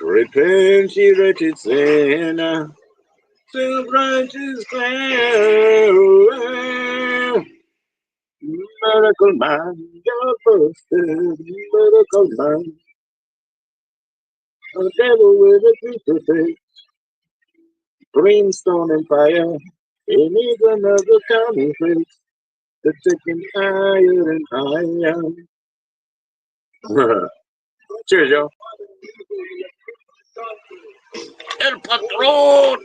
Repent, ye wretched sinner, self-righteous man. Medical man, you're busted. Medical man, a devil with a crucifix, brimstone and fire. He needs another county fix. The chicken higher and higher. Cheers, yo. El patrón.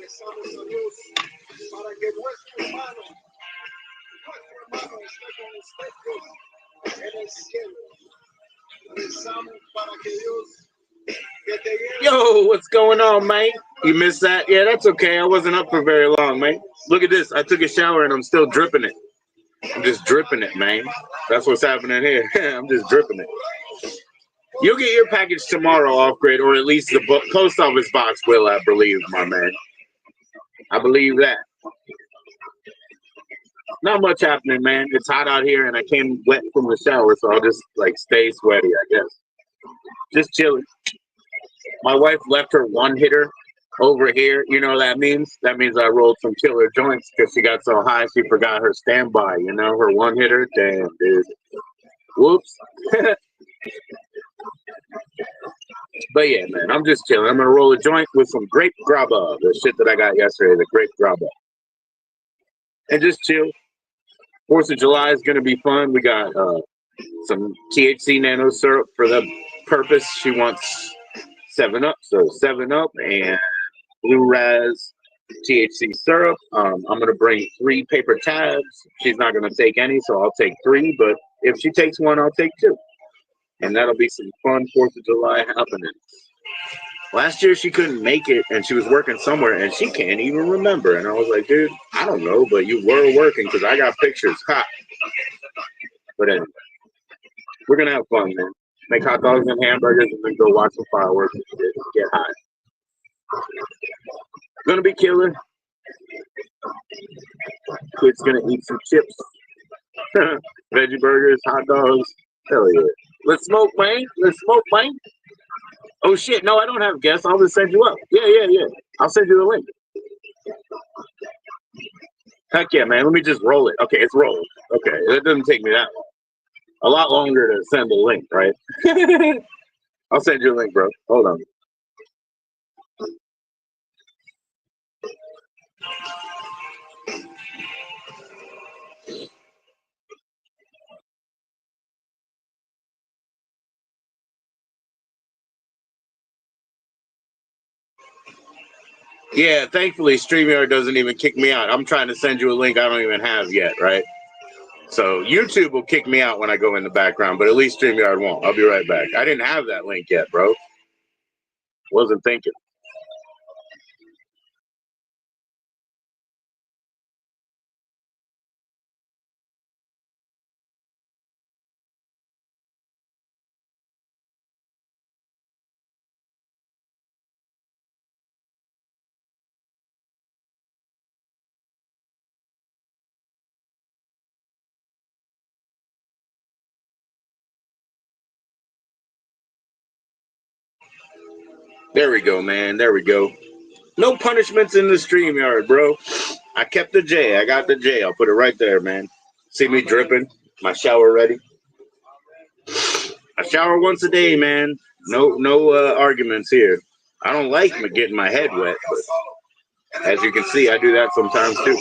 Yo, what's going on, man? You missed that? Yeah, that's okay. I wasn't up for very long, man. Look at this. I took a shower and I'm still dripping it. I'm just dripping it, man. That's what's happening here. I'm just dripping it. You'll get your package tomorrow off grid, or at least the post office box will, I believe, my man. I believe that. Not much happening, man. It's hot out here, and I came wet from the shower, so I'll just like stay sweaty, I guess. Just chilling. My wife left her one hitter over here. You know what that means? That means I rolled some killer joints because she got so high she forgot her standby. You know, her one hitter. Damn, dude. Whoops. But yeah, man, I'm just chilling. I'm gonna roll a joint with some grape grabba, the shit that I got yesterday, the grape grabba, and just chill. 4th of July is gonna be fun. We got some THC nano syrup for the purpose. She wants 7-Up, so 7-Up and Blue Raz THC syrup. I'm gonna bring 3 paper tabs. She's not gonna take any, so I'll take 3. But if she takes 1, I'll take 2. And that'll be some fun 4th of July happening. Last year she couldn't make it and she was working somewhere and she can't even remember. And I was like, dude, I don't know, but you were working because I got pictures. Ha. But anyway, we're gonna have fun, man. Make hot dogs and hamburgers and then go watch some fireworks and get high. Gonna be killer. Kid's gonna eat some chips, veggie burgers, hot dogs. Hell yeah. Let's smoke, man. Let's smoke, man. Oh shit, no, I don't have guests. I'll just send you up. Yeah. I'll send you the link. Heck yeah, man. Let me just roll it. Okay, it's rolled. Okay, it doesn't take me that long. A lot longer to send the link, right? I'll send you a link, bro. Hold on. Yeah, thankfully StreamYard doesn't even kick me out. I'm trying to send you a link I don't even have yet, right? So YouTube will kick me out when I go in the background, but at least StreamYard won't. I'll be right back. I didn't have that link yet, bro. Wasn't thinking. There we go, man. There we go. No punishments in the StreamYard, bro. I kept the J. I got the J. I'll put it right there, man. See me dripping? My shower ready? I shower once a day, man. No arguments here. I don't like getting my head wet, but as you can see, I do that sometimes too.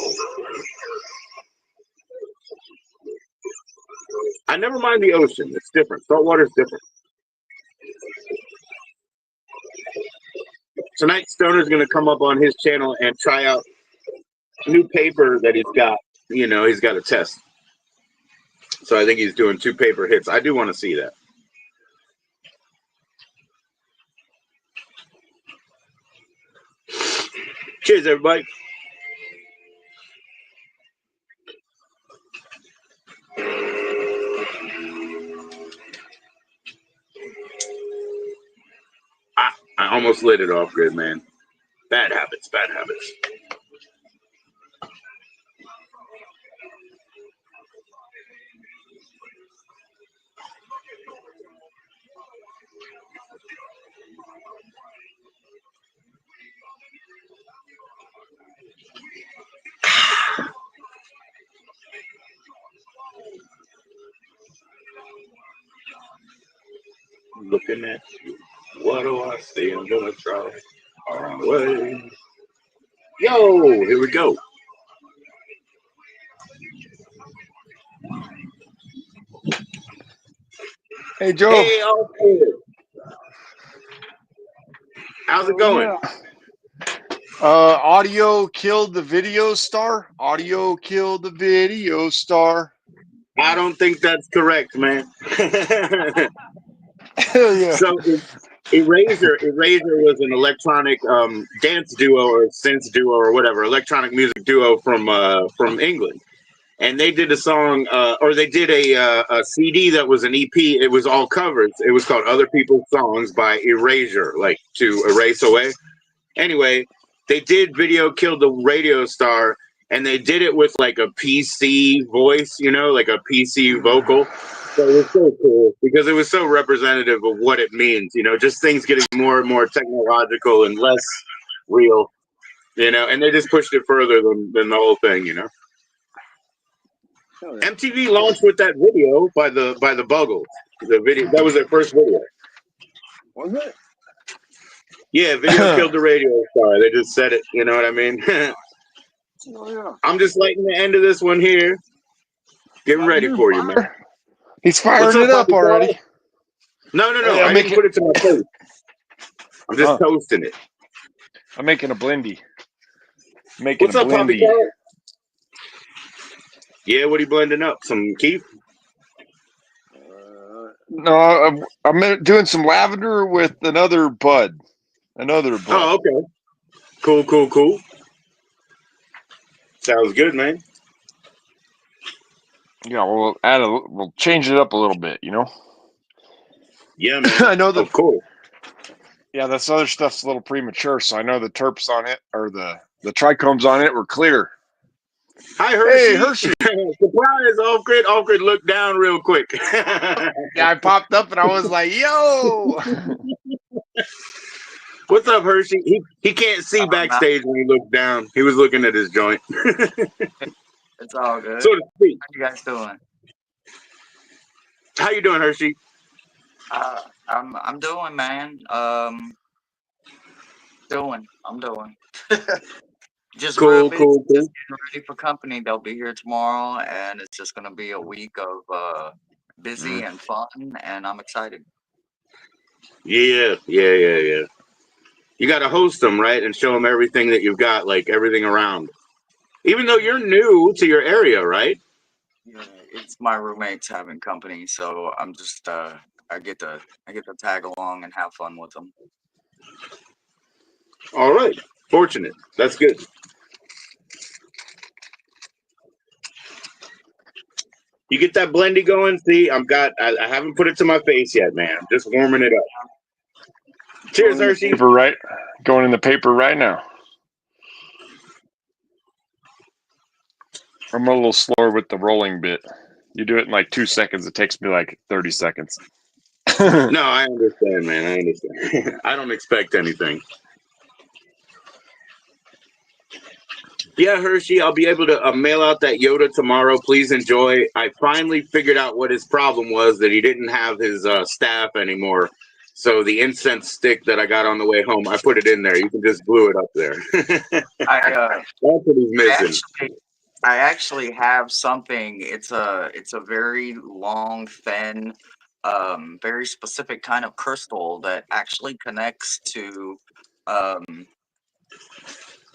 I never mind the ocean. It's different. Salt water is different. Tonight, Stoner's going to come up on his channel and try out new paper that he's got. You know, he's got a test. So I think he's doing 2 paper hits. I do want to see that. Cheers, everybody. I almost lit it off grid, man. Bad habits, bad habits. Looking at you. What do I say? I'm gonna try. All right. Yo, here we go. Hey, Joe. Hey, Alfred. How's it going? Yeah. Audio killed the video star. Audio killed the video star. I don't think that's correct, man. Hell yeah. So Erasure was an electronic dance duo or synth duo or whatever, electronic music duo from England. And they did a song, or they did a CD that was an EP. It was all covers. It was called "Other People's Songs" by Erasure, like to erase away. Anyway, they did "Video Killed the Radio Star," and they did it with like a PC voice, like a PC vocal. So it was so cool because it was so representative of what it means, just things getting more and more technological and less real, and they just pushed it further than the whole thing. MTV launched with that video by the Buggles. The video that was their first video. Was it? Yeah, video killed the radio star. They just said it. You know what I mean? Oh, yeah. I'm just lighting the end of this one here. Getting ready for you, man. He's firing What's up, it up Poppy already. Dog? No. Hey, I didn't put it to my face. I'm just toasting it. I'm making a blendy. What's up, Poppy Dog? Yeah, what are you blending up? Some Keith? No, I'm doing some lavender with another bud. Oh, okay. Cool. Sounds good, man. Yeah, we'll change it up a little bit, Yeah, man. I know that. Of course. Yeah, this other stuff's a little premature, so I know the terps on it or the trichomes on it were clear. Hi, Hershey. Hey, Hershey. Surprise, off grid. Off grid, look down real quick. Yeah, I popped up and I was like, yo. What's up, Hershey? He can't see backstage when he looks down. He was looking at his joint. It's all good. So to speak. How you guys doing? How you doing, Hershey? I'm doing, man. I'm doing. Just Cool. Just getting ready for company. They'll be here tomorrow, and it's just gonna be a week of busy and fun, and I'm excited. Yeah. You got to host them, right, and show them everything that you've got, like everything around. Even though you're new to your area, right? Yeah, it's my roommates having company, so I'm just I get to tag along and have fun with them. All right. Fortunate. That's good. You get that blendy going. See, I haven't put it to my face yet, man. I'm just warming it up. Cheers, Hershey. Going in the paper right now. I'm a little slower with the rolling bit. You do it in like 2 seconds. It takes me like 30 seconds. No, I understand, man. I understand. I don't expect anything. Yeah, Hershey, I'll be able to mail out that Yoda tomorrow. Please enjoy. I finally figured out what his problem was, that he didn't have his staff anymore. So the incense stick that I got on the way home, I put it in there. You can just glue it up there. That's what he's missing. I actually have something. It's a very long, thin, very specific kind of crystal that actually connects to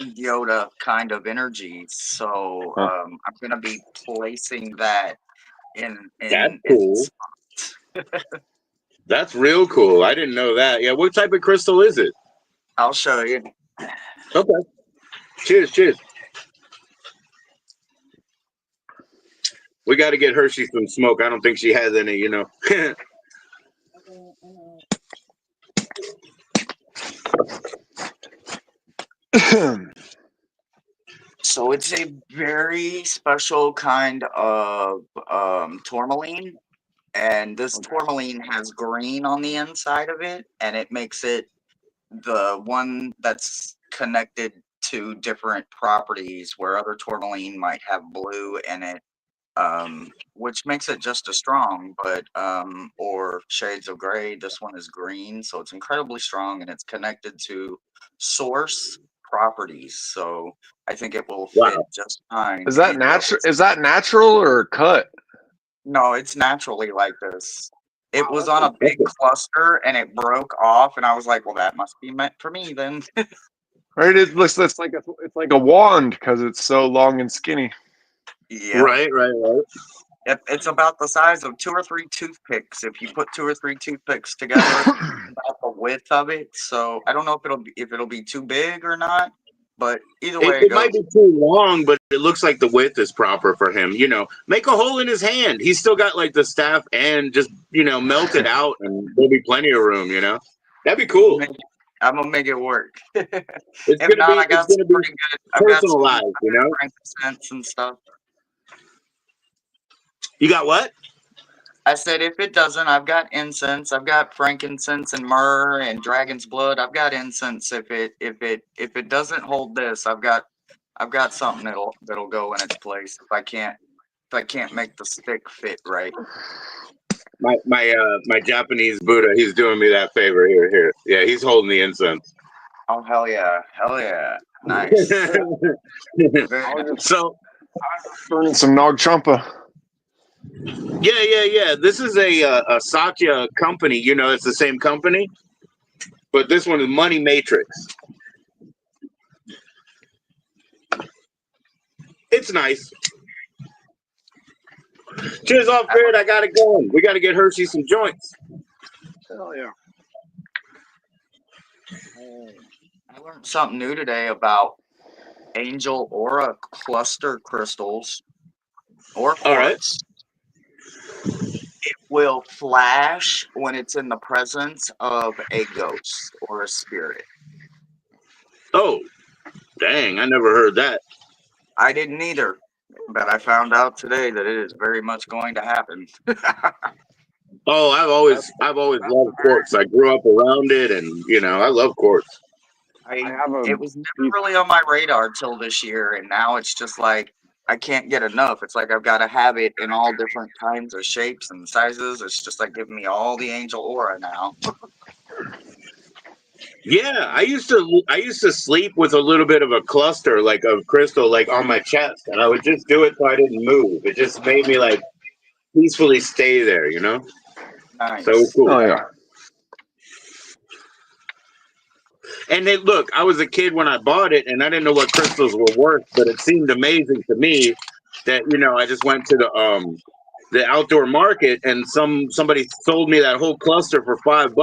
Yoda kind of energies. So I'm gonna be placing that in That's cool. That's real cool. I didn't know that. Yeah, what type of crystal is it? I'll show you. Okay. Cheers. We got to get Hershey some smoke. I don't think she has any, So it's a very special kind of tourmaline, and this tourmaline has green on the inside of it, and it makes it the one that's connected to different properties where other tourmaline might have blue in it. which makes it just as strong, but or shades of gray. This one is green, so it's incredibly strong, and it's connected to source properties. So I think it will fit Wow. just fine. Is that even though natural? it's Is that natural or cut? no, it's naturally like this. It Wow, was that's on a big impressive. cluster and it broke off, and I was like, "Well, that must be meant for me then." right. It looks it's like a wand because it's so long and skinny. Yeah, Right. it's about the size of 2 or 3 toothpicks. If you put 2 or 3 toothpicks together, about the width of it. So I don't know if it'll be too big or not, but either way it It might goes. be too long, but it looks like the width is proper for him. Make a hole in his hand. He's still got like the staff and just melt it out, and there'll be plenty of room. That'd be cool. I'm gonna make it work. It's If gonna not, be I it's got some gonna be pretty good. personalized. Frankincense and stuff. You got what? I said if it doesn't, I've got incense. I've got frankincense and myrrh and dragon's blood. I've got incense. If it doesn't hold this, I've got something that'll go in its place if I can't make the stick fit right. My Japanese Buddha, he's doing me that favor here. Yeah, he's holding the incense. Oh hell yeah, nice. Very nice. So Burning some Nog Champa. yeah. This is a Satya company. It's the same company, but this one is Money Matrix. It's nice. Cheers off grid. I got it going. We got to get Hershey some joints. Hell yeah. I learned something new today about angel aura cluster crystals or All right. quartz. It will flash when it's in the presence of a ghost or a spirit. Oh, dang! I never heard that. I didn't either, but I found out today that it is very much going to happen. Oh, I've always loved quartz. I grew up around it, and I love quartz. It was never really on my radar till this year, and now it's just like I can't get enough. It's like I've got to have it in all different kinds of shapes and sizes. It's just like giving me all the angel aura now. Yeah, I used to sleep with a little bit of a cluster like of crystal like on my chest, and I would just do it so I didn't move. It just made me like peacefully stay there. Nice. So it was cool. Oh yeah. And look, I was a kid when I bought it, and I didn't know what crystals were worth, but it seemed amazing to me that I just went to the outdoor market, and somebody sold me that whole cluster for $5.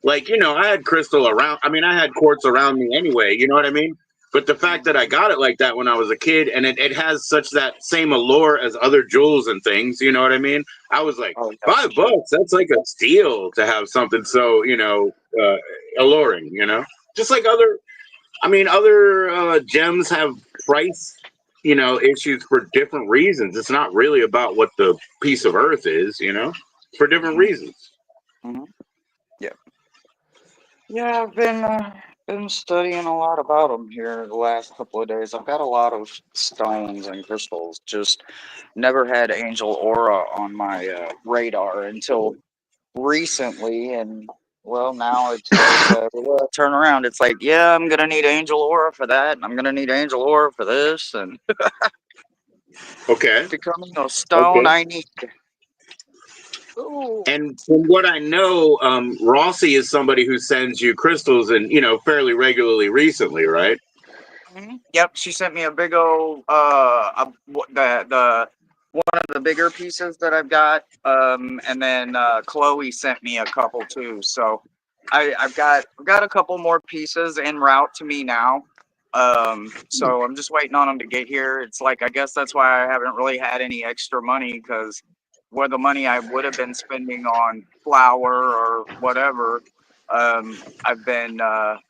Like, I had crystal around. I mean, I had quartz around me anyway. You know what I mean? But the fact that I got it like that when I was a kid, and it has such that same allure as other jewels and things. You know what I mean? I was like, Oh, yeah. $5. That's like a steal to have something so alluring. Just like other gems have price issues for different reasons. It's not really about what the piece of earth is, for different reasons. Mm-hmm. Yeah, I've been studying a lot about them here the last couple of days. I've got a lot of stones and crystals. Just never had angel aura on my radar until recently, and well, now it's like turn around. It's like, yeah, I'm gonna need angel aura for that, and I'm gonna need angel aura for this, and Okay. becoming a stone Okay. I need. Ooh. And from what I know, Rossi is somebody who sends you crystals and fairly regularly recently, right? Yep, she sent me a big old the one of the bigger pieces that I've got, and then Chloe sent me a couple too. So I've got a couple more pieces en route to me now. So I'm just waiting on them to get here. It's like I guess that's why I haven't really had any extra money, because where the money I would have been spending on flour or whatever, I've been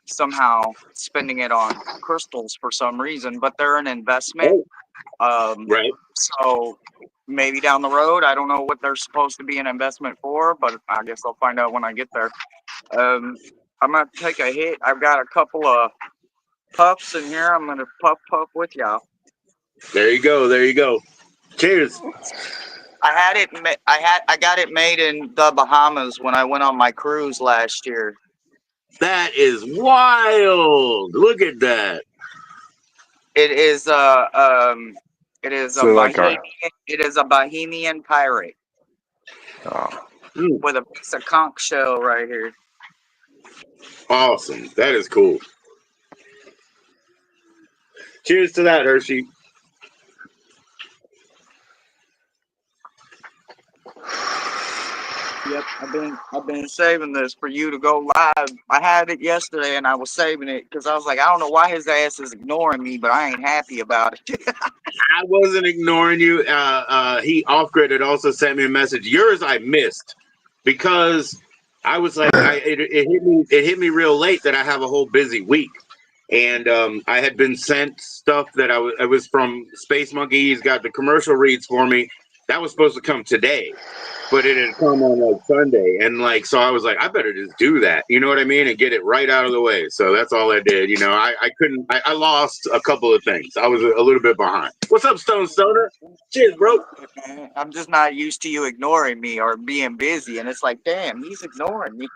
somehow spending it on crystals for some reason, but they're an investment. Right. So maybe down the road, I don't know what they're supposed to be an investment for, but I guess I'll find out when I get there. I'm going to take a hit. I've got a couple of puffs in here. I'm going to puff with y'all. There you go. Cheers. I got it made in the Bahamas when I went on my cruise last year. That is wild. Look at that. It is it is a So like Bahamian pirate with a piece of conch shell right here. Awesome. That is cool. Cheers to that, Hershey. Yep, I've been saving this for you to go live. I had it yesterday and I was saving it because I was like, I don't know why his ass is ignoring me, but I ain't happy about it. I wasn't ignoring you. He off grid had also sent me a message. Yours I missed because I was like, it hit me real late that I have a whole busy week, and I had been sent stuff that I was from Space Monkey. He's got the commercial reads for me. That was supposed to come today, but it had come on like Sunday, and like so I was like, I better just do that. You know what I mean, and get it right out of the way. So that's all I did. You know, I couldn't. I lost a couple of things. I was a little bit behind. What's up, Stone Stoner? Cheers, bro. I'm just not used to you ignoring me or being busy, and it's like, damn, he's ignoring me.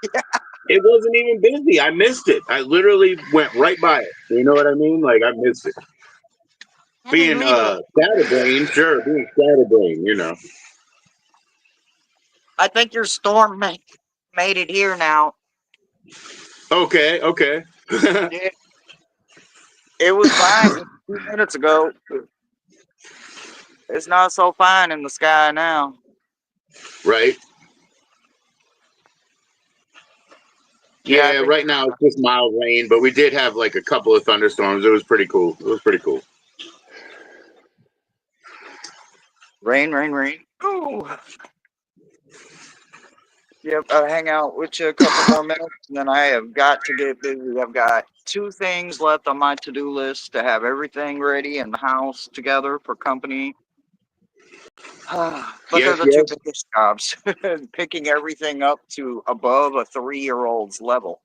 It wasn't even busy. I missed it. I literally went right by it. You know what I mean? Like I missed it. Being scatterbrain, sure. Being scatterbrain, you know. I think your storm made it here now. Okay. Yeah, it was fine just a few minutes ago. It's not so fine in the sky now. Right. Yeah, right now it's just mild rain, but we did have like a couple of thunderstorms. It was pretty cool. Rain. Ooh. Yep, I'll hang out with you a couple more minutes, and then I have got to get busy. I've got 2 things left on my to-do list to have everything ready in the house together for company. But they're the 2 biggest jobs, picking everything up to above a 3-year-old's level.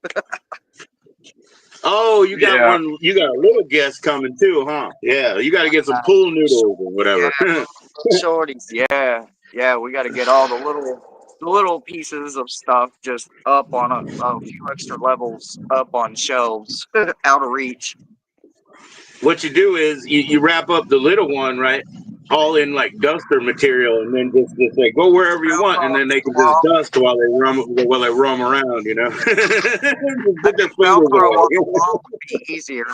Oh, you got one. You got a little guest coming too, huh? Yeah, you got to get some pool noodles or whatever. Yeah, shorties. Yeah. We got to get all the little pieces of stuff just up on a few extra levels up on shelves, out of reach. What you do is you wrap up the little one, right? All in like duster material, and then just like go wherever you want, and then they can just dust while they roam around, you know. Just I put their think fingers Velcro on the away. wall would be easier.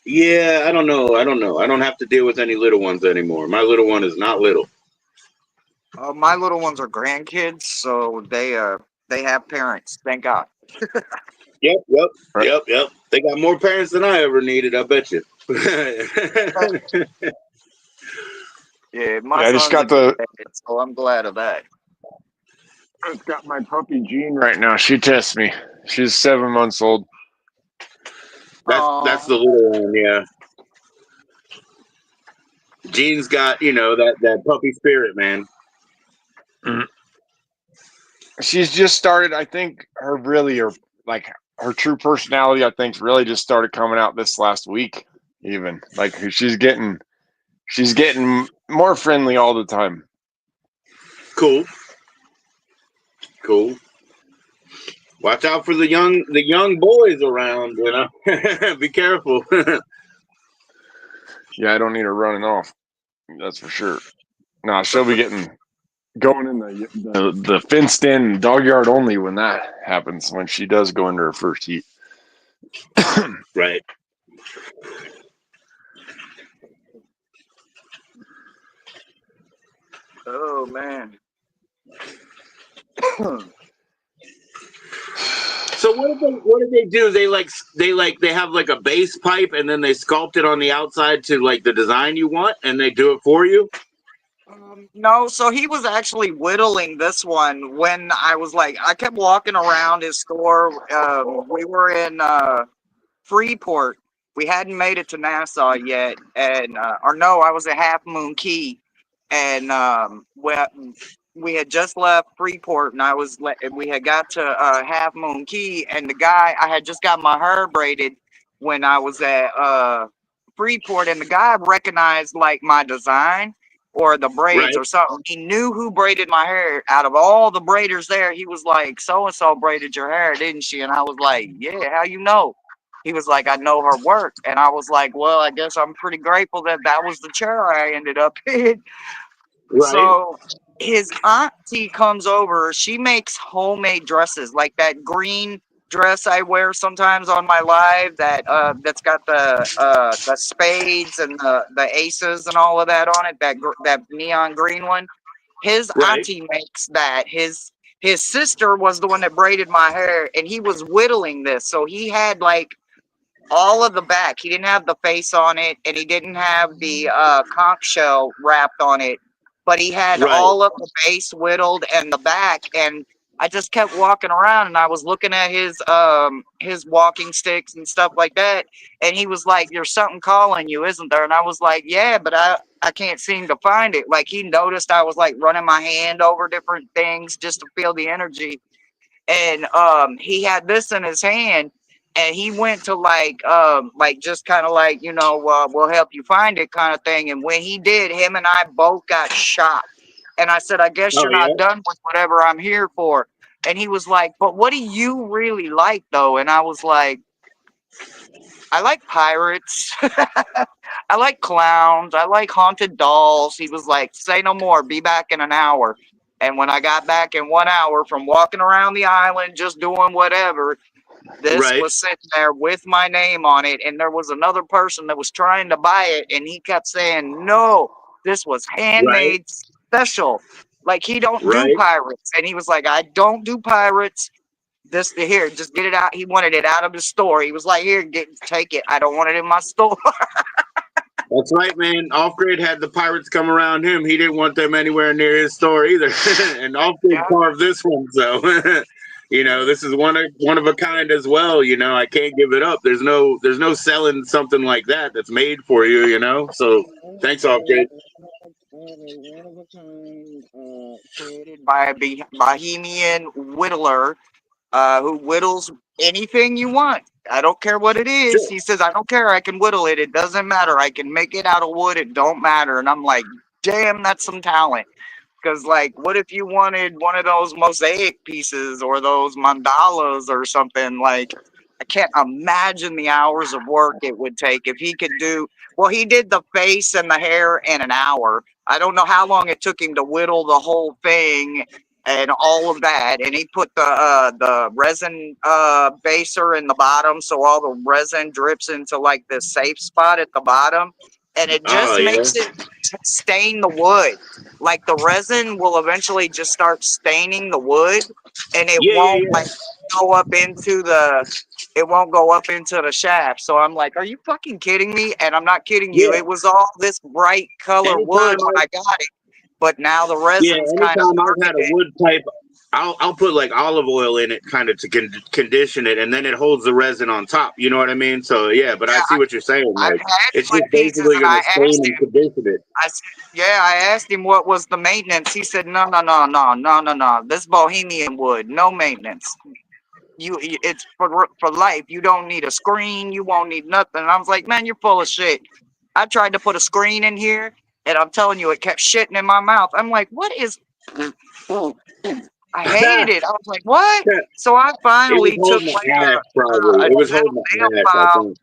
Yeah, I don't know. I don't have to deal with any little ones anymore. My little one is not little. My little ones are grandkids, so they have parents. Thank God. Yep. They got more parents than I ever needed. I bet you. Yeah, my I just son's got a dad, so I'm glad of that. I've got my puppy Jean right now. She tests me. She's 7 months old. That's the little one, yeah. Jean's got, that puppy spirit, man. She's just started. I think her true personality, I think, really just started coming out this last week. Even like she's getting more friendly all the time. Cool. Watch out for the young boys around, you know. Be careful. Yeah, I don't need her running off. That's for sure. No, she'll be going in the fenced in dog yard only when that happens, when she does go into her first heat. Right. Oh man. So what do they do? They have like a base pipe and then they sculpt it on the outside to like the design you want and they do it for you? No, so he was actually whittling this one when I kept walking around his store. We were in Freeport. We hadn't made it to Nassau yet, and I was at Half Moon Key, and we had just left Freeport, and we had got to Half Moon Key, and the guy, I had just got my hair braided when I was at Freeport, and the guy recognized like my design or the braids Right. or something. He knew who braided my hair. Out of all the braiders there, he was like, "So and so braided your hair, didn't she?" And I was like, "Yeah, how you know?" He was like, "I know her work," and I was like, "Well, I guess I'm pretty grateful that that was the chair I ended up in." Right. So his auntie comes over. She makes homemade dresses, like that green dress I wear sometimes on my live. That's got the spades and the aces and all of that on it. That neon green one. His Right. auntie makes that. His sister was the one that braided my hair, and he was whittling this. So he had like all of the back. He didn't have the face on it, and he didn't have the conch shell wrapped on it, but he had Right. all of the base whittled and the back. And I just kept walking around, and I was looking at his walking sticks and stuff like that. And he was like, "There's something calling you, isn't there?" And I was like, "Yeah, but I can't seem to find it." Like he noticed I was like running my hand over different things just to feel the energy, and he had this in his hand, and he went to like just kind of like, we'll help you find it kind of thing. And when he did, him and I both got shot. And I said, "I guess Oh you're yeah. not done with whatever I'm here for." And he was like, "But what do you really like though?" And I was like, "I like pirates. I like clowns. I like haunted dolls." He was like, "Say no more. Be back in an hour." And when I got back in 1 hour from walking around the island, just doing whatever, this Right. was sitting there with my name on it. And there was another person that was trying to buy it. And he kept saying, "No, this was Right. handmade special. Like he don't do Right. pirates." And he was like, "I don't do pirates. This here, just get it out." He wanted it out of his store. He was like, "Here, take it. I don't want it in my store." That's right, man. Off Grid had the pirates come around him. He didn't want them anywhere near his store either. And Off Grid Yeah. carved this one, so this is one of a kind as well. I can't give it up. There's no selling something like that that's made for you. So thanks, Off Grid. One of a kind, created by a Bohemian whittler, who whittles anything you want. I don't care what it is. Sure. He says, "I don't care. I can whittle it. It doesn't matter. I can make it out of wood. It don't matter." And I'm like, "Damn, that's some talent." Because, like, what if you wanted one of those mosaic pieces or those mandalas or something? Like, I can't imagine the hours of work it would take if he could do. Well, he did the face and the hair in an hour. I don't know how long it took him to whittle the whole thing and all of that. And he put the resin baser in the bottom, so all the resin drips into like this safe spot at the bottom, and it Oh just yeah. makes it stain the wood. Like the resin will eventually just start staining the wood, and it Yeah, yeah, won't yeah. like go up into the it won't go up into the shaft. So I'm like, "Are you fucking kidding me?" And I'm not kidding you. Yeah. It was all this bright color wood Anytime when I I got it, but now the Yeah, resin's kind of anytime I've darkened had a it. wood pipe, I'll put like olive oil in it, kind of to condition it, and then it holds the resin on top. You know what I mean? So yeah, but I Yeah, see what you're saying. I've Like had it's wood just pieces, basically and going I to stain asked and him. condition it. I asked him what was the maintenance. He said, "No, no, no, no, no, no, no. This Bohemian wood, no maintenance. It's for life. You don't need a screen. You won't need nothing." And I was like, "Man, you're full of shit." I tried to put a screen in here, and I'm telling you, it kept shitting in my mouth. I'm like, "What is?" I hated it. I was like, "What?" So I It was finally took holding like the ash, probably. a It was metal holding nail the ash, I file think.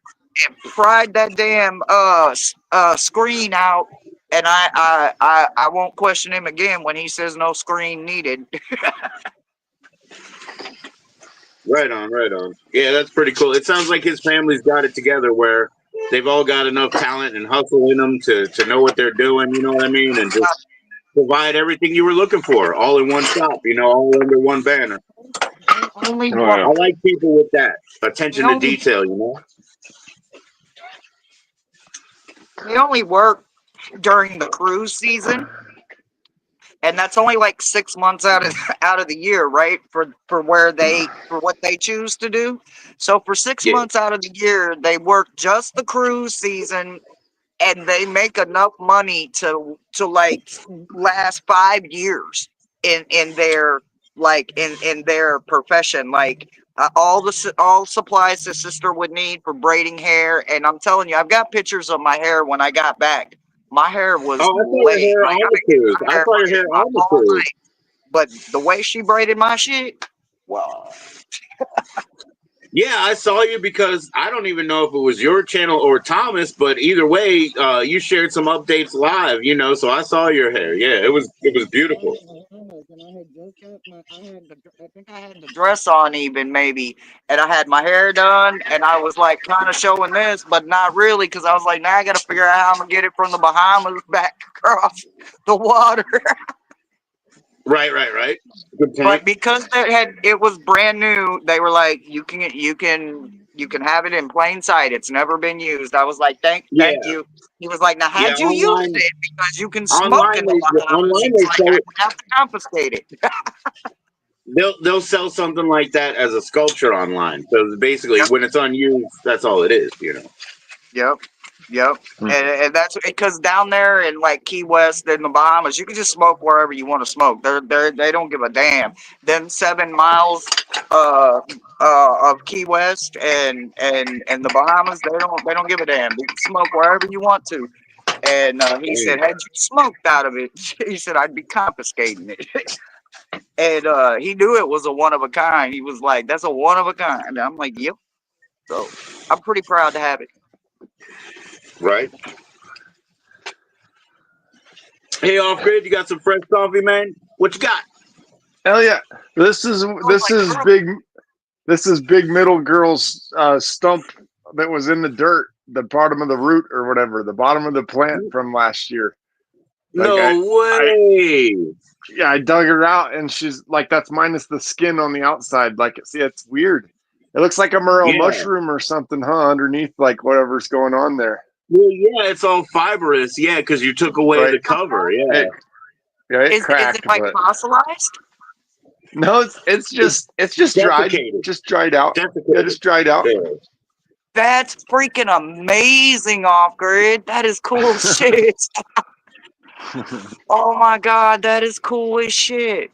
and pried that damn screen out. And I won't question him again when he says no screen needed. Right on, right on. Yeah, that's pretty cool. It sounds like his family's got it together where they've all got enough talent and hustle in them to know what they're doing. You know what I mean? And just provide everything you were looking for, all in one shop. All under one banner. They only Oh work. yeah. I like people with that They attention to only detail. You know. they only work during the cruise season, and that's only like 6 months out of out of the year, right? For what they choose to do. So for six Yeah. months out of the year, they work just the cruise season, and they make enough money to like last 5 years in their in their profession. Like all supplies the sister would need for braiding hair. And I'm telling you, I've got pictures of my hair when I got back. My hair was Oh, I saw your laid. hair Like on I've the been getting cruise. my I hair saw your braided hair my on the whole cruise. life. But the way she braided my shit, well, Yeah, I saw you because I don't even know if it was your channel or Thomas, but either way, you shared some updates live, you know. So I saw your hair. Yeah, it was beautiful. I think I had the dress on even maybe, and I had my hair done, and I was like kind of showing this, but not really, because I was like, now I got to figure out how I'm gonna get it from the Bahamas back across the water. Right. Good point. But because it was brand new, they were like, you can have it in plain sight. It's never been used. I was like, thank Yeah, you. He was like, now yeah. how'd you use it? Because you can smoke in Online the Bahamas. online He's they like, sell I it. would have to confiscate it. They'll sell something like that as a sculpture online. So basically, when it's unused, that's all it is, you know. Yep. And that's because down there in like Key West in the Bahamas, you can just smoke wherever you want to smoke. They don't give a damn. Then 7 miles of Key West and the Bahamas, they don't give a damn. You can smoke wherever you want to. And he said, had you smoked out of it, he said, I'd be confiscating it. And he knew it was a one of a kind. He was like, that's a one of a kind. And I'm like, yep. So I'm pretty proud to have it. Right. Hey, off grid, you got some fresh coffee, man? What you got? Hell yeah! This is big middle girl's stump that was in the dirt, the bottom of the root or whatever, the bottom of the plant from last year. Like No way. I dug her out, and she's like, that's minus the skin on the outside. Like, see, it's weird. It looks like a morel mushroom or something, huh? Underneath, like whatever's going on there. Well, yeah, it's all fibrous. Yeah, because you took away the cover. Yeah. It cracked. Is it like but fossilized? no, it's just dried, just dried out. Yeah, just dried out. Yeah. That's freaking amazing, off grid. That is cool as shit. Oh my god, that is cool as shit.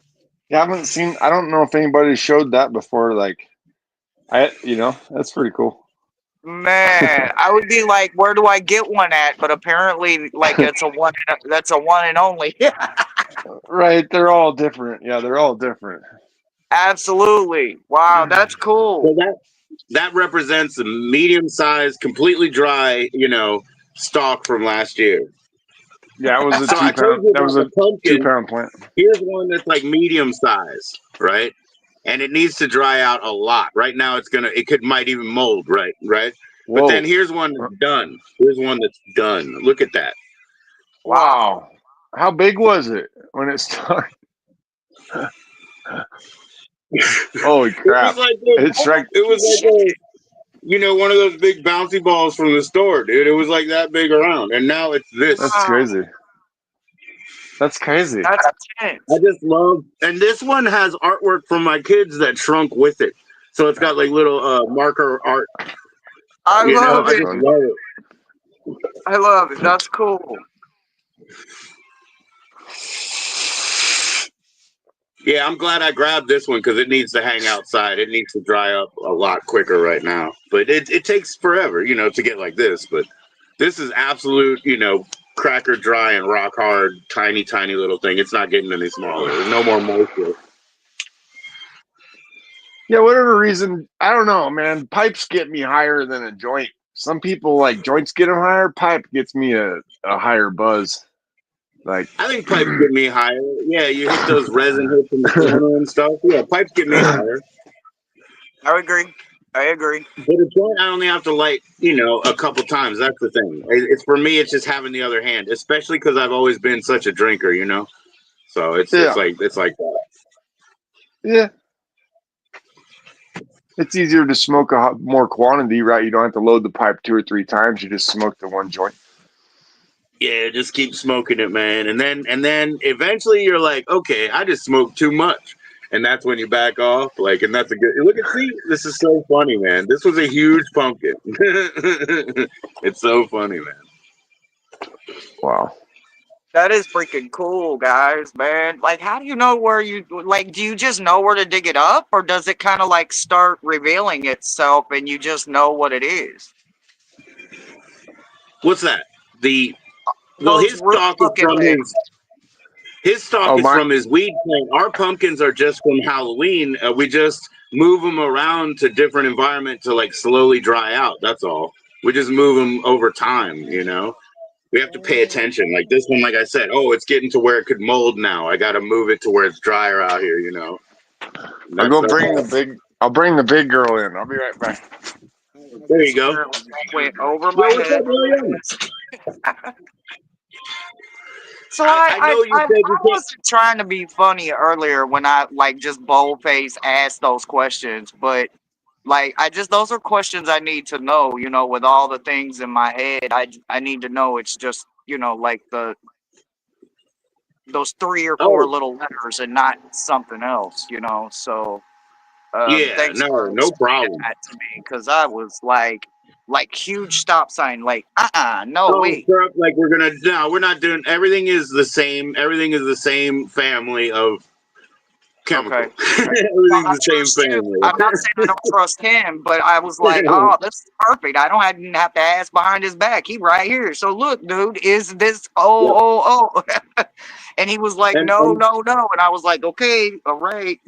Yeah, I don't know if anybody showed that before. Like, that's pretty cool. Man, I would be like, where do I get one at? But apparently, like, it's a one. That's a one and only. Right? They're all different. Yeah, they're all different. Absolutely. Wow, that's cool. So that represents a medium-sized, completely dry, stalk from last year. Yeah, it was a So I told you that was about a the pumpkin. 2-pound plant. Here's one that's like medium size, right? And it needs to dry out a lot. Right now, might even mold, right? Whoa. But then here's one that's done. Here's one that's done. Look at that. Wow. How big was it when it started? Holy crap! It was like one of those big bouncy balls from the store, dude. It was like that big around, and now it's this. That's crazy. That's crazy. That's intense. I just love, and this one has artwork from my kids that shrunk with it. So it's got like little marker art. I love it. I just love it. I love it. That's cool. Yeah, I'm glad I grabbed this one because it needs to hang outside. It needs to dry up a lot quicker right now. But it takes forever, to get like this. But this is absolute, cracker dry and rock hard, tiny, tiny little thing. It's not getting any smaller. There's no more moisture. Yeah, whatever reason, I don't know, man. Pipes get me higher than a joint. Some people like joints get them higher. Pipe gets me a higher buzz. Like, I think pipes get me higher. Yeah, you hit those resin hits in the corner and stuff. Yeah, pipes get me higher. I agree. But a joint, I only have to light, a couple times. That's the thing. It's for me. It's just having the other hand, especially because I've always been such a drinker, So it's like that. Yeah. It's easier to smoke a more quantity, right? You don't have to load the pipe 2 or 3 times. You just smoke the one joint. Yeah, just keep smoking it, man. And then eventually you're like, okay, I just smoked too much. And that's when you back off. Like, and that's a good see, this is so funny, man. This was a huge pumpkin. It's so funny, man. Wow. That is freaking cool, guys, man. Like, how do you know where you like? Do you just know where to dig it up, or does it kind of like start revealing itself and you just know what it is? What's that? Well, Those his root stock is fucking from things. his stock Oh is my! from his weed plant. Our pumpkins are just from Halloween. We just move them around to different environment to like slowly dry out. That's all. We just move them over time. We have to pay attention. Like this one, like I said, oh, it's getting to where it could mold now. I got to move it to where it's drier out here. I'll That's go that's bring the all. big. I'll bring the big girl in. I'll be right back. There you go. Went over Yo, my what's up, head. William? So I know you said I you can't. wasn't trying to be funny earlier when I like just boldface asked those questions, but like I just those are questions I need to know. With all the things in my head, I need to know. It's just like those 3 or 4 Oh, little letters and not something else. So yeah, thanks no, for no explaining problem. that to me because I was like huge stop sign, like no Oh, wait. syrup, like no, we're not doing, everything is the same. Everything is the same family of chemical. Okay. Well, Everything's I the same trust you. family. I'm not saying I don't trust him, but I was like, oh, this is perfect. I don't even have to ask behind his back. He right here. So look, dude, is this Yep. and he was like, no, And no, no. And I was like, okay, all right.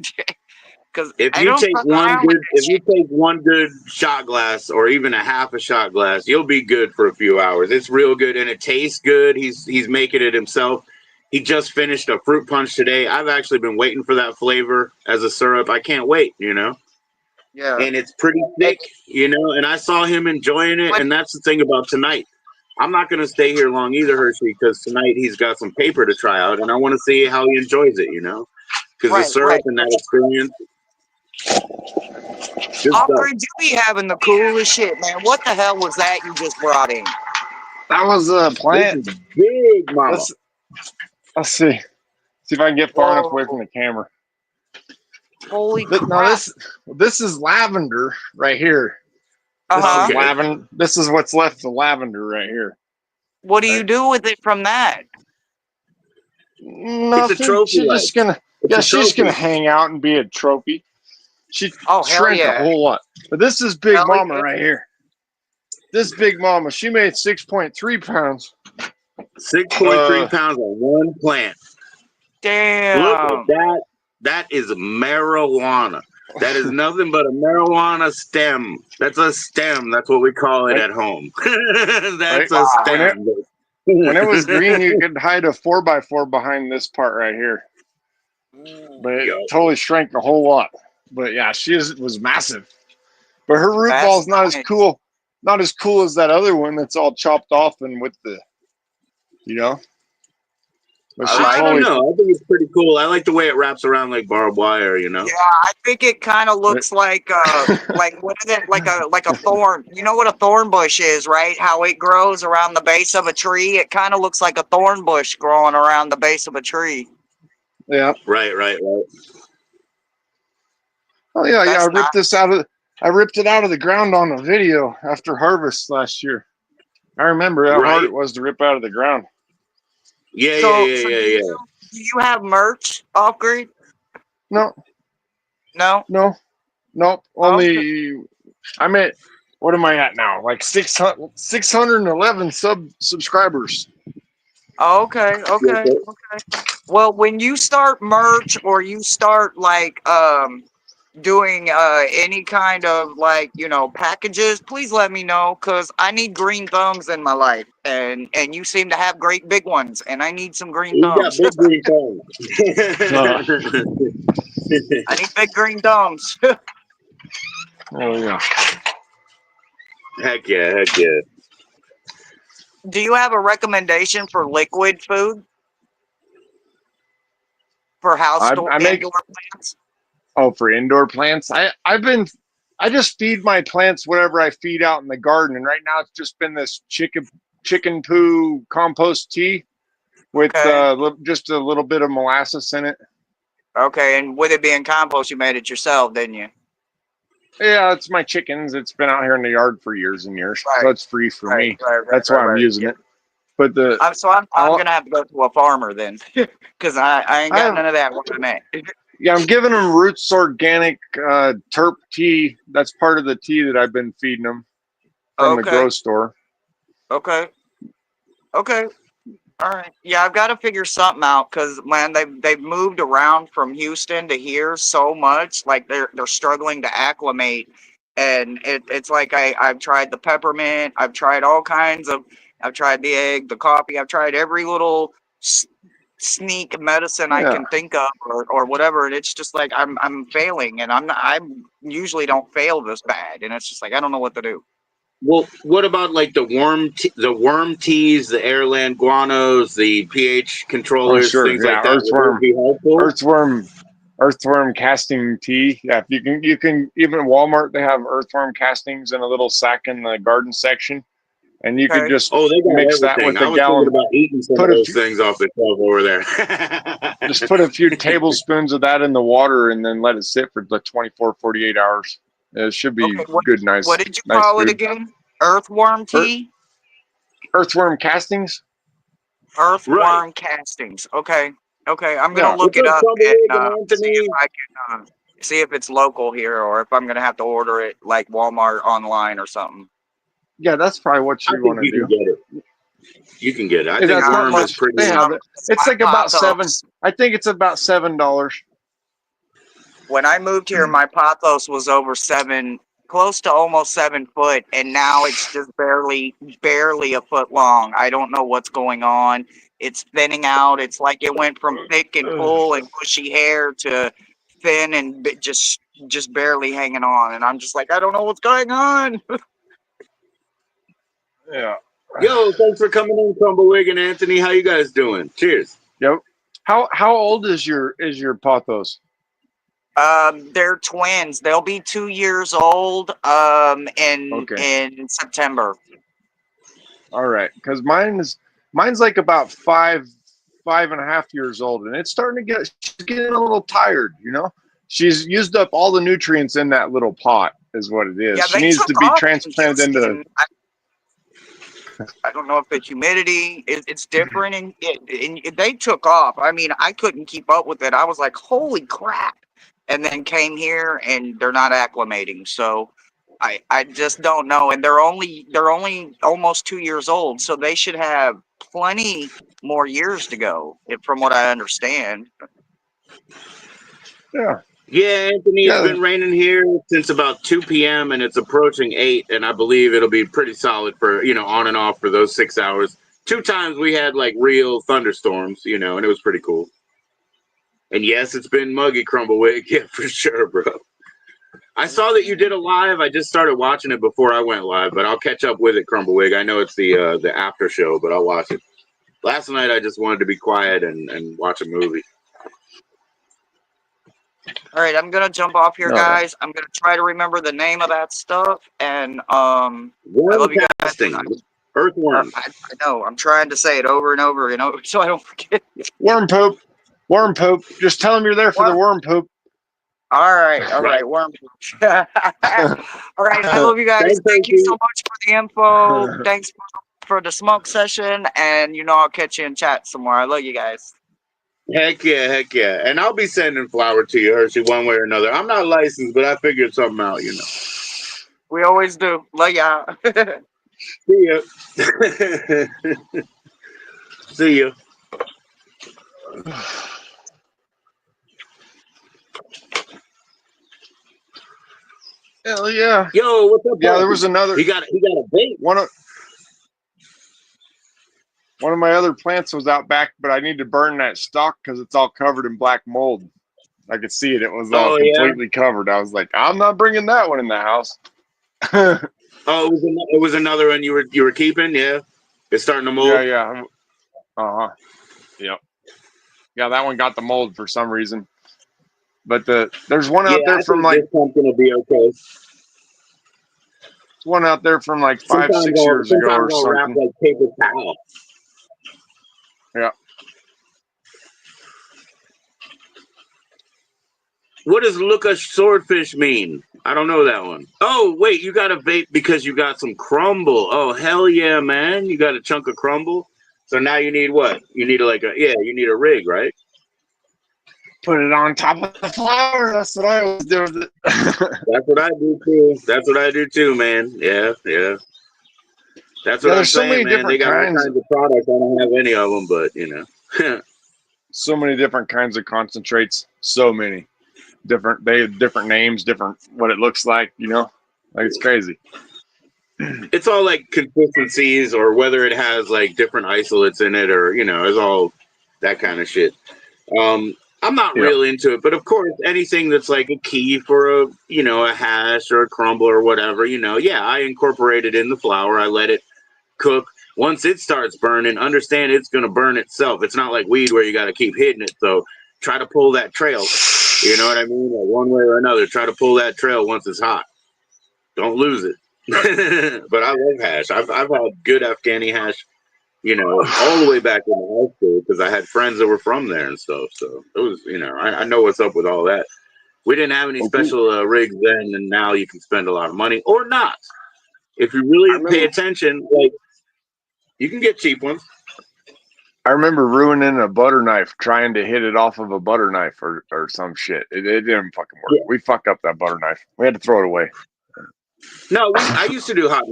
Because if I you don't take fuck one around with good, that if you shit. take one good shot glass or even a half a shot glass, you'll be good for a few hours. It's real good and it tastes good. He's making it himself. He just finished a fruit punch today. I've actually been waiting for that flavor as a syrup. I can't wait. Yeah. And it's pretty And thick. And I saw him enjoying it. what And that's the thing about tonight. I'm not going to stay here long either, Hershey, because tonight he's got some paper to try out, and I want to see how he enjoys it. Because the right, syrup right. and that experience, good stuff. Alfred, you be having the coolest shit, man. What the hell was that you just brought in? That was a This plant. is big, mama. Let's let's see. See if I can get far enough away from Whoa. the camera. Holy No, crap. this is lavender right here. This is Uh-huh. Okay. lavender. This is what's left of lavender right here. What do you do with it from that? It's a Nothing. trophy life. It's a She's gonna trophy. hang out and be a trophy. She Oh, hell shrank a yeah. whole lot. But this is Big Hell Mama yeah. right here. This Big Mama, she made 6.3 pounds. 6.3 pounds on one plant. Look at Damn. that. That is marijuana. That is nothing but a marijuana stem. That's a stem. That's what we call it When, at home. right? That's a Wow. stem. When it was green, you could hide a 4x4 behind this part right here. But it Yo. totally shrank a whole lot. But yeah, was massive. But her root That's ball's not as nice. cool. Not as cool as that other one that's all chopped off and with the, you know. But I she I like don't it. totally. know. I think it's pretty cool. I like the way it wraps around like barbed wire. Yeah, I think it kind of looks like what is it? Like a thorn. You know what a thorn bush is, right? How it grows around the base of a tree. It kind of looks like a thorn bush growing around the base of a tree. Yeah. Right. Oh yeah, yeah. That's not I ripped it out of the ground on a video after harvest last year. I remember how hard Right. it was to rip out of the ground. Yeah. so. Do you have merch off grid? No, No. no, nope. Oh, Only I'm at, what am I at now? Like 611 subscribers. okay, Yes, okay, sir. okay. Well, when you start merch or you start like doing any kind of like packages, please let me know because I need green thumbs in my life, and you seem to have great big ones, and I need some green He's got thumbs. big green thumbs. I need big green thumbs. Oh yeah. Heck yeah. Do you have a recommendation for liquid food for I make indoor plants? for indoor plants. I just feed my plants whatever I feed out in the garden, and right now it's just been this chicken poo compost tea with Okay. just a little bit of molasses in it. Okay, and with it being compost, you made it yourself, didn't you? Yeah, it's my chickens. It's been out here in the yard for years and years, Right, so it's free for me. right, That's why I'm using yeah. it. But the I'm I'll- gonna have to go to a farmer then, because I ain't got none of that where I'm at. yeah, I'm giving them Roots Organic terp tea. That's part of the tea that I've been feeding them from the Okay, grow store. okay, okay. All right. Yeah, I've got to figure something out because man, they've moved around from Houston to here so much. Like they're struggling to acclimate, and it's like I've tried the peppermint, I've tried all kinds of, I've tried the egg, the coffee, I've tried every little sneak medicine I Yeah. can think of or whatever, and it's just like I'm failing, and I usually don't fail this bad, and it's just like I don't know what to do. Well, what about like the worm teas, the airland guanos, the pH Oh, controllers, sure. things Yeah, like that? Would those be helpful? earthworm casting tea. Yeah, you can even at Walmart they have earthworm castings in a little sack in the garden section, and you could Okay. just Oh, they got mix that everything. with I a was thinking gallon. about eating some of Put a those few, things off the shelf over there. just put a few tablespoons of that in the water and then let it sit for the 24, 48 hours. It should be Okay. good, What nice did you call it food. again? Earthworm Ear- tea? Earthworm castings. Right. Earthworm castings. Okay. Okay. I'm gonna Yeah, look What's it up, up and Crumblewood and see if Anthony? I can see if it's local here or if I'm gonna have to order it like Walmart online or something. yeah, that's probably what I you think want to you can do. get it. You can get it. I think That's not worm is much. pretty. They have it. It's My like about $7. pothos. I think it's about $7. When I moved here, my pothos was over close to almost 7 foot, and now it's just barely a foot long. I don't know what's going on. It's thinning out. It's like it went from thick and full and bushy hair to thin and just barely hanging on. And I'm just like, I don't know what's going on. Yeah. Yo, thanks for coming in, Crumblewood and Anthony. How you guys doing? Cheers. Yep. How old is your pothos? They're twins. They'll be 2 years old Okay. in September. All right. Because mine's like about 5.5 years old, and it's starting to she's getting a little tired. She's used up all the nutrients in that little pot. Is what it is. Yeah, She they needs took to be off in transplanted into. Houston. I don't know if the humidity it's different, and they took off. I mean, I couldn't keep up with it. I was like, "Holy crap!" And then came here, and they're not acclimating. So I just don't know. And they're only almost 2 years old, so they should have plenty more years to go, from what I understand. Yeah. Yeah, Anthony, it's Yeah. been raining here since about 2 p.m. and it's approaching 8, and I believe it'll be pretty solid for, on and off for those 6 hours. 2 times we had like real thunderstorms, and it was pretty cool. And yes, it's been muggy, Crumblewick. Yeah, for sure, bro. I saw that you did a live. I just started watching it before I went live, but I'll catch up with it, Crumblewick. I know it's the after show, but I'll watch it. Last night I just wanted to be quiet and watch a movie. All right, I'm gonna jump off here, No. guys. I'm gonna try to remember the name of that stuff, and I love you guys. Casting. Earthworm. I know. I'm trying to say it over and over, so I don't forget. Worm poop. Worm poop. Just tell them you're there for the worm poop. All right. Right. Worm poop. All right. I love you guys. Thanks, Thank you Hershey. so much for the info. Thanks for the smoke session, and I'll catch you in chat somewhere. I love you guys. Heck yeah. And I'll be sending flour to you, Hershey, one way or another. I'm not licensed, but I figured something out, We always do. Love ya. See ya. See ya. Hell yeah. Yo, what's up? Yeah, there was another. He got a bait. One of my other plants was out back, but I need to burn that stalk because it's all covered in black mold. I could see it. It was all completely covered. I was like, I'm not bringing that one in the house. Oh, it was another one you were keeping. Yeah, it's starting to mold. Yeah. Yep. Yeah, that one got the mold for some reason. But there's one out there from like. This one's gonna be okay. One out there from like 5-6 years ago or something. Wrap like paper towel. Yeah. What does look a swordfish mean? I don't know that one. Oh, wait, you got a vape because you got some crumble. Oh, hell yeah, man. You got a chunk of crumble. So now you need what? You need you need a rig, right? Put it on top of the flour. That's what I always do with it. That's what I do too. That's what I do too, man. Yeah. That's what I'm there's so saying, many man. They different got all kinds. kinds of products. I don't have any of them, but So many different kinds of concentrates. So many different. They have different names, different what it looks like. Like it's crazy. it's all like consistencies or whether it has like different isolates in it or it's all that kind of shit. I'm not Yeah. real into it, but of course anything that's like a key for a hash or a crumble or whatever, I incorporate it in the flour. I let it cook. Once it starts burning, understand it's going to burn itself. It's not like weed where you got to keep hitting it. So try to pull that trail. You know what I mean? Like one way or another, try to pull that trail once it's hot. Don't lose it. But I love hash. I've had good Afghani hash, all the way back in high school because I had friends that were from there and stuff. So it was, I know what's up with all that. We didn't have any Oh, cool. special rigs then, and now you can spend a lot of money or not. If you really pay attention, like you can get cheap ones. I remember ruining a butter knife trying to hit it off of a butter knife or some shit. It didn't fucking work. Yeah. We fucked up that butter knife. We had to throw it away. No, I used to do hot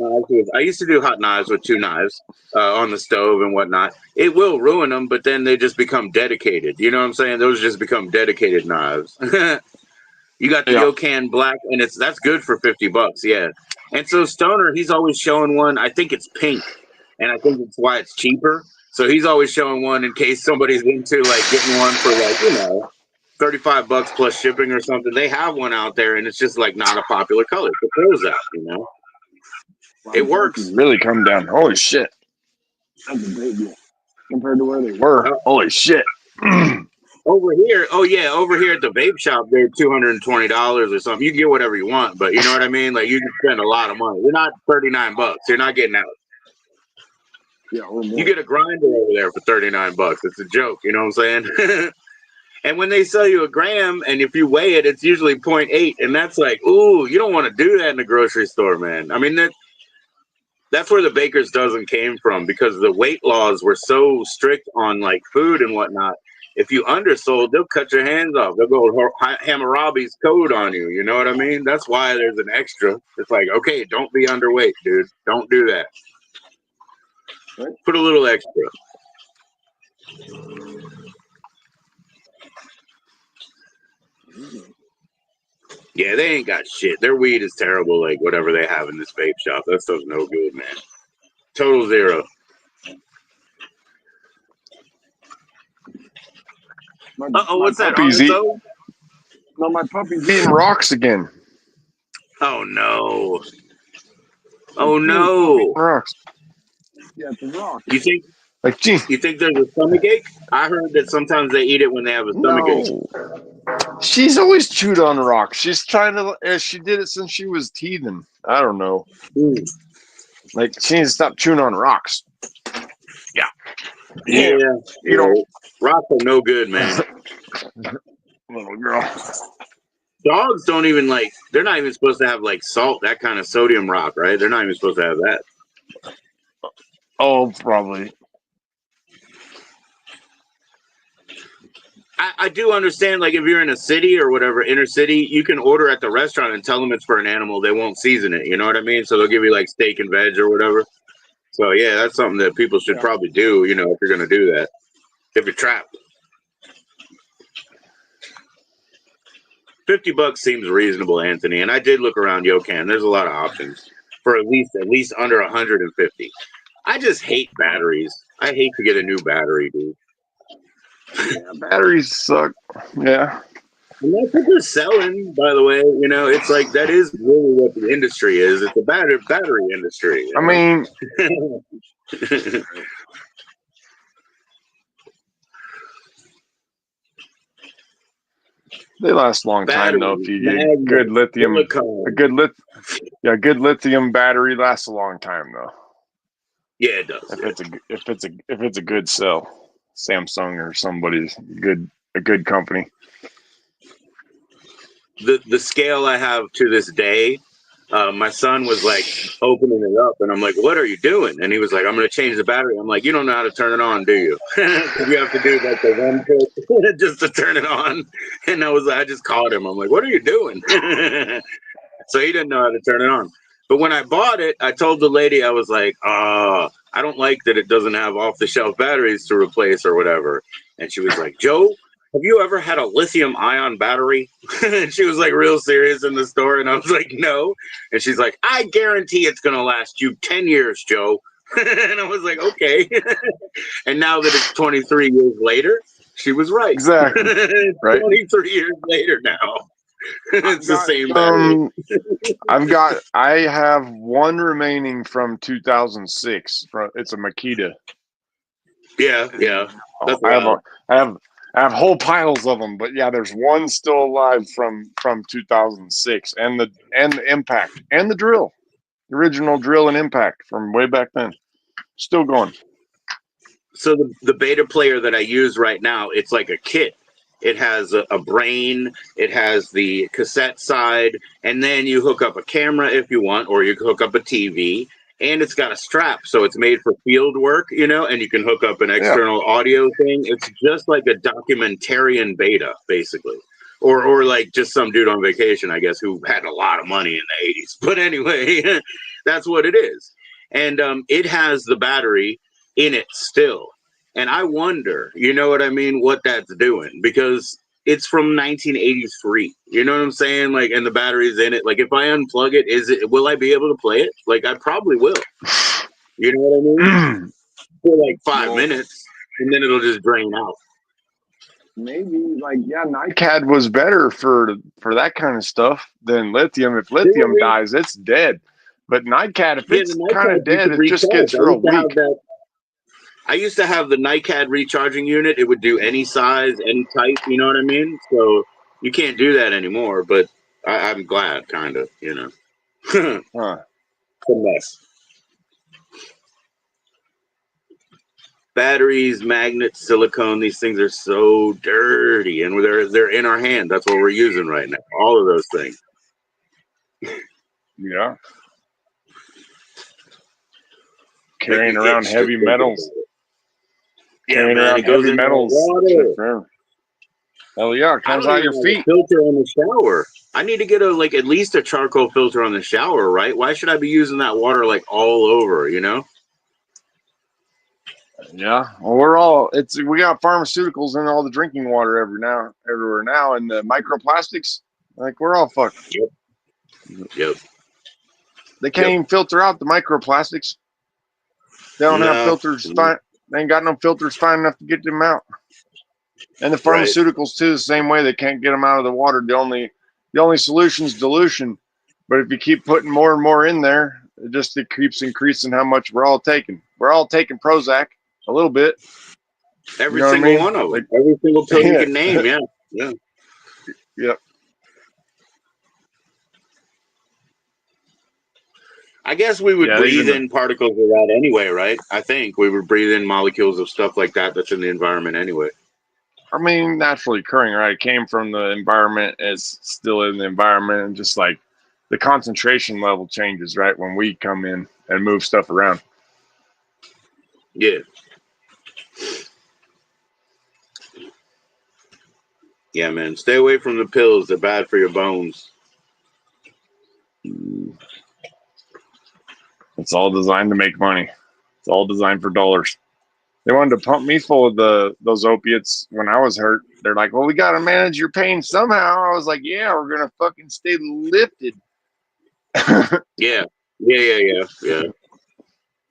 knives with two knives on the stove and whatnot. It will ruin them, but then they just become dedicated. You know what I'm saying? Those just become dedicated knives. You got the Yokan Black, and that's good for $50. Yeah. And so Stoner, he's always showing one. I think it's pink, and I think it's why it's cheaper. So he's always showing one in case somebody's into like getting one for like $35 plus shipping or something. They have one out there, and it's just like not a popular color. It throws out, It works. Really come down. Holy shit. That's a great deal compared to where they were. Holy shit. Over here at the vape shop, they're $220 or something. You can get whatever you want, but you know what I mean? Like you can spend a lot of money. You're not $39. You're not getting out. Yeah, you get a grinder over there for $39. It's a joke, you know what I'm saying? And when they sell you a gram, and if you weigh it, it's usually 0.8, and that's like, ooh, you don't want to do that in the grocery store, man. I mean, that's where the baker's dozen came from because the weight laws were so strict on like food and whatnot. If you undersold, they'll cut your hands off. They'll go Hammurabi's code on you. You know what I mean? That's why there's an extra. It's like, okay, don't be underweight, dude. Don't do that. Right. Put a little extra. Yeah, they ain't got shit. Their weed is terrible, like whatever they have in this vape shop. That stuff's no good, man. Total zero. What's that? No, my puppy's eating rocks again. Oh no. Oh no. Rocks. Yeah, it's a rock. You think like gee. You think there's a stomach ache? I heard that sometimes they eat it when they have a stomach ache. She's always chewed on rocks. She's trying to she did it since she was teething. I don't know. Like she needs to stop chewing on rocks. Yeah. You know, rocks are no good, man. Little girl. Dogs don't even they're not even supposed to have like salt, that kind of sodium rock, right? They're not even supposed to have that. Oh, probably. I do understand, like if you're in a city or whatever, inner city, you can order at the restaurant and tell them it's for an animal. They won't season it. You know what I mean? So they'll give you like steak and veg or whatever. So yeah, that's something that people should probably do, if you're going to do that. If you're trapped. $50 seems reasonable, Anthony. And I did look around Yokan. There's a lot of options for at least under 150. I just hate batteries. I hate to get a new battery, dude. Yeah, batteries suck. Yeah. And that's what they're selling, by the way. It's like that is really what the industry is. It's a battery industry. I mean, they last a long time though. If you get good lithium, good lithium battery lasts a long time though. Yeah, it does. If it's a good cell, Samsung or somebody's a good company. The scale I have to this day my son was like opening it up, and I'm like, "What are you doing?" And he was like, "I'm going to change the battery." I'm like, "You don't know how to turn it on, do you?" Because you have to do like the one click just to turn it on. And I just called him. I'm like, "What are you doing?" So he didn't know how to turn it on. But when I bought it, I told the lady, I was like, I don't like that it doesn't have off-the-shelf batteries to replace or whatever. And she was like, "Joe, have you ever had a lithium-ion battery?" And she was like real serious in the store. And I was like, "No." And she's like, "I guarantee it's going to last you 10 years, Joe." And I was like, "Okay." And now that it's 23 years later, she was right. Exactly. Right. 23 years later now. It's the same battery. I have one remaining from 2006. It's a Makita. Yeah. That's I have wild. I have whole piles of them, but yeah, there's one still alive from 2006, and the impact and the drill, the original drill and impact from way back then, still going. So the beta player that I use right now, it's like a kit. It has a brain, it has the cassette side, and then you hook up a camera if you want, or you can hook up a TV, and it's got a strap, so it's made for field work, and you can hook up an external audio thing. It's just like a documentarian beta, basically. Or like just some dude on vacation, I guess, who had a lot of money in the 80s. But anyway, that's what it is. And it has the battery in it still. And I wonder, you know what I mean, what that's doing, because it's from 1983. You know what I'm saying? Like, and the battery's in it. Like, if I unplug it, will I be able to play it? Like, I probably will. You know what I mean? For like 5 minutes, and then it'll just drain out. Maybe NiCad was better for that kind of stuff than lithium. If lithium dies, it's dead. But NiCad, if it's kind of dead, it just gets real weak. I used to have the NiCad recharging unit. It would do any size, any type. You know what I mean? So you can't do that anymore. But I'm glad, kind of. Huh. It's a mess. Batteries, magnets, silicone. These things are so dirty, and they're in our hand. That's what we're using right now. All of those things. Yeah. Carrying around heavy metals. Yeah, man, it goes in metals. Hell yeah, it comes out your feet. Filter on the shower. I need to get at least a charcoal filter on the shower, right? Why should I be using that water like all over? Yeah, well, we got pharmaceuticals in all the drinking water everywhere now, and the microplastics. Like, we're all fucked. Yep. They can't even filter out the microplastics. They don't have filters. They ain't got no filters fine enough to get them out. And the pharmaceuticals too, the same way. They can't get them out of the water. The only solution is dilution. But if you keep putting more and more in there, it keeps increasing how much we're all taking. We're all taking Prozac a little bit. Every single one of them. Every single pill you can name. Yeah. Yep. I guess we would breathe in particles of that anyway, right? I think we would breathe in molecules of stuff like that that's in the environment anyway. I mean, naturally occurring, right? It came from the environment, it's still in the environment, and just like the concentration level changes, right? When we come in and move stuff around. Yeah. Yeah, man. Stay away from the pills. They're bad for your bones. It's all designed to make money. It's all designed for dollars. They wanted to pump me full of those opiates when I was hurt. They're like, well, we got to manage your pain somehow. I was like, yeah, we're going to fucking stay lifted. Yeah.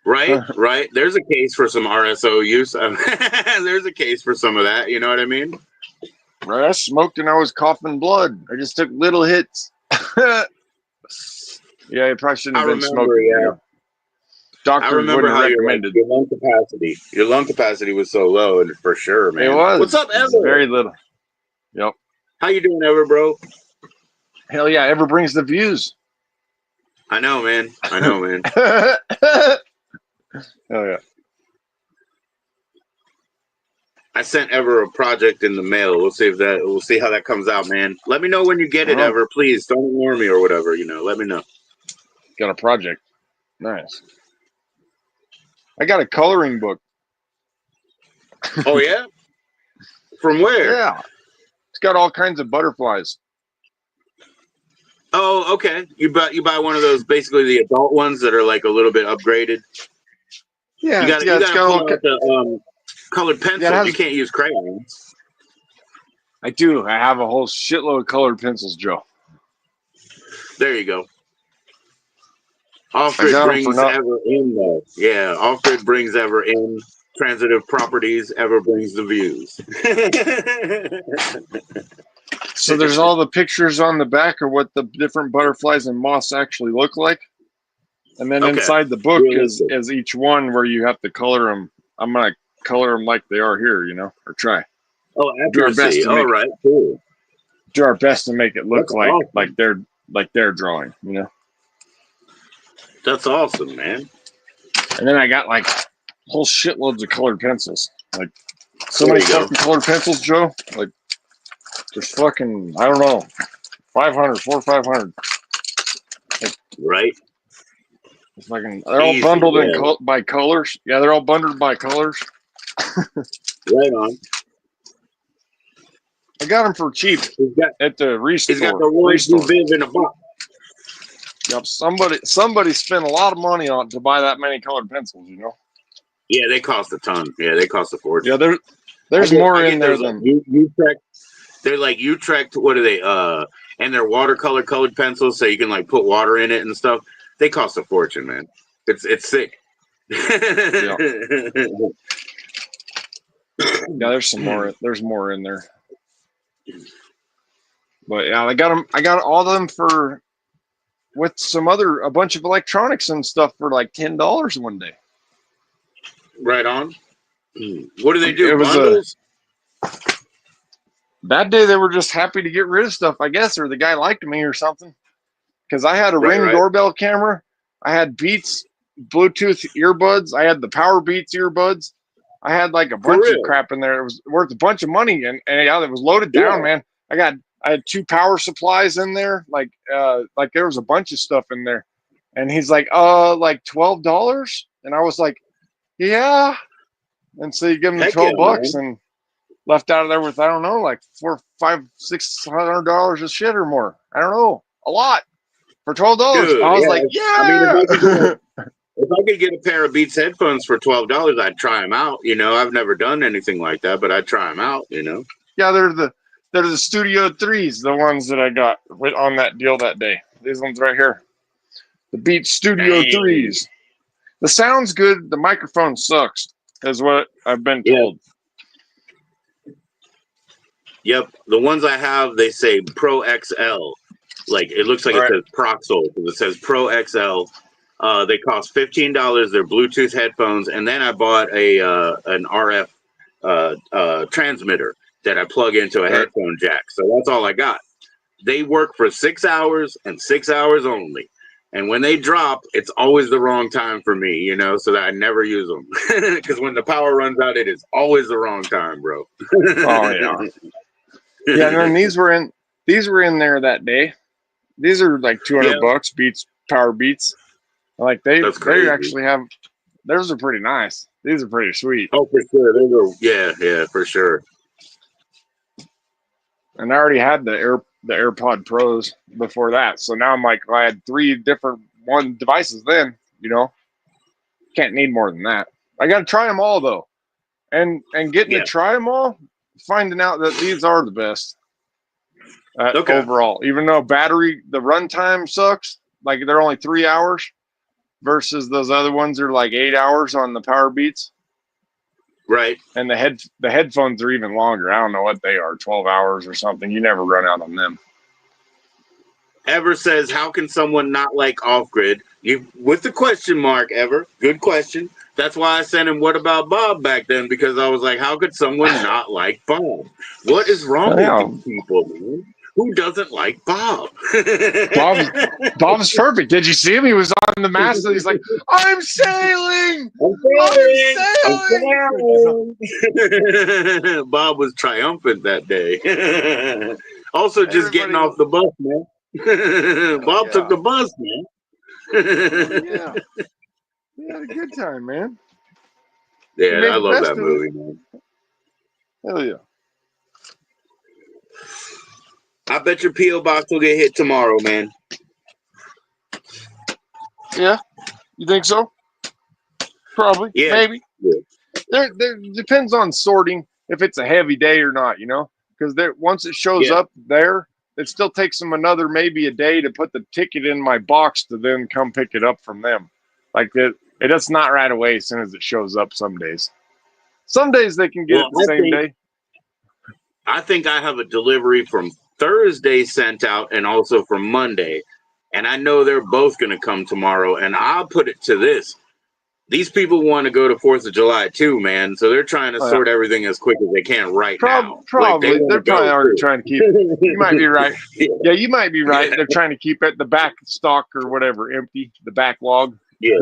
Right. There's a case for some RSO use. There's a case for some of that. You know what I mean? Right. I smoked and I was coughing blood. I just took little hits. Yeah, you probably shouldn't have been smoking. Yeah. Doctors wouldn't have recommended. Your lung capacity was so low, and for sure, man. It was. What's up, Ever? Very little. Yep. How you doing, Ever, bro? Hell yeah, Ever brings the views. I know, man. Hell yeah. I sent Ever a project in the mail. We'll see how that comes out, man. Let me know when you get it, Ever. Please don't ignore me or whatever. Let me know. Got a project. Nice. I got a coloring book. Oh yeah? From where? Yeah. It's got all kinds of butterflies. Oh, okay. You buy one of those, basically the adult ones that are like a little bit upgraded. Yeah, You got it's to got all. pull out the colored pencils. You can't use crayons. I do. I have a whole shitload of colored pencils, Joe. There you go. Off-grid brings ever in, though. Yeah, off-grid brings ever in. Transitive properties ever brings the views. So there's all the pictures on the back of what the different butterflies and moths actually look like. And then inside the book is each one where you have to color them. I'm going to color them like they are here, you know, or try. Oh, accuracy. All right, cool. Do our best to make it look like they're drawing, you know. That's awesome, man. And then I got like whole shitloads of colored pencils. Like so many fucking colored pencils, Joe. Like there's fucking, I don't know, 500, 400 or 500. Like, right. It's fucking, they're all bundled in by colors. Yeah, they're all bundled by colors. Right on. I got them for cheap at the restore. He's got the ones you live in a box. Yep, somebody spent a lot of money on to buy that many colored pencils, you know. Yeah, they cost a ton. Yeah, they cost a fortune. Yeah, there's more in there than Utrecht. They're like Utrecht. What are they? And they're watercolor colored pencils, so you can like put water in it and stuff. They cost a fortune, man. It's sick. Yeah. Yeah, there's some more. There's more in there. But yeah, I got them. I got all of them for with a bunch of electronics and stuff for like $10 one day. Right on. What do they do? It was bundles? That day they were just happy to get rid of stuff, I guess, or the guy liked me or something. Because I had a Ring doorbell camera, I had Beats Bluetooth earbuds, I had the Power Beats earbuds, I had like a bunch of crap in there. It was worth a bunch of money, and yeah, it was loaded down, man. I had 2 power supplies in there, like there was a bunch of stuff in there. And he's like, like $12, and I was like, yeah. And so you give him the $12 and left out of there with, I don't know, like $400, $500, $600 of shit or more. I don't know, a lot for $12. Dude, I was like, yeah. I mean, if I could get a pair of Beats headphones for $12, I'd try them out. You know, I've never done anything like that, but I'd try them out. You know. Yeah, they're the Studio 3s, the ones that I got on that deal that day. These ones right here, the Beats Studio 3s. The sound's good. The microphone sucks, is what I've been told. Yep. The ones I have, they say Pro XL. Like, it looks like it says Proxol, because it says Pro XL. They cost $15. They're Bluetooth headphones. And then I bought an RF transmitter that I plug into a headphone jack. So that's all I got. They work for 6 hours and 6 hours only. And when they drop, it's always the wrong time for me, you know, so that I never use them. Because when the power runs out, it is always the wrong time, bro. Oh, yeah. Yeah, and then these were in there that day. These are like $200 Beats, Power Beats. Like they actually have, those are pretty nice. These are pretty sweet. Oh, for sure. Those are, yeah, for sure. And I already had the AirPod Pros before that. So now I'm like, I had 3 different devices then, you know. Can't need more than that. I got to try them all though. And getting to try them all, finding out that these are the best overall. Even though the runtime sucks, like they're only 3 hours versus those other ones are like 8 hours on the Power Beats. Right. And the headphones are even longer. I don't know what they are, 12 hours or something. You never run out on them. Ever says, how can someone not like off-grid? You with the question mark, Ever. Good question. That's why I sent him What About Bob back then, because I was like, how could someone not like Bob? What is wrong with these people, man? Who doesn't like Bob? Bob's perfect. Did you see him? He was on the mast and he's like, I'm sailing! I'm sailing! Bob was triumphant that day. Also, just getting off the bus, man. Bob took the bus, man. Yeah. We had a good time, man. Yeah, made I the love best that of it. movie, man. Hell yeah. I bet your P.O. box will get hit tomorrow, man. Yeah. You think so? Probably. Yeah. Maybe. Yeah. There depends on sorting if it's a heavy day or not, you know? Because once it shows Yeah. up there, it still takes them another maybe a day to put the ticket in my box to then come pick it up from them. Like it's not right away as soon as it shows up some days. Some days they can get Well, it the same day. I think I have a delivery from Thursday sent out and also from Monday. And I know they're both going to come tomorrow. And I'll put it to this. These people want to go to 4th of July too, man. So they're trying to Oh, yeah. sort everything as quick as they can right now. Probably. Like, They're probably already trying to keep. You might be right. Yeah. Yeah, you might be right. Yeah. They're trying to keep it the back stock or whatever empty, the backlog. Yeah.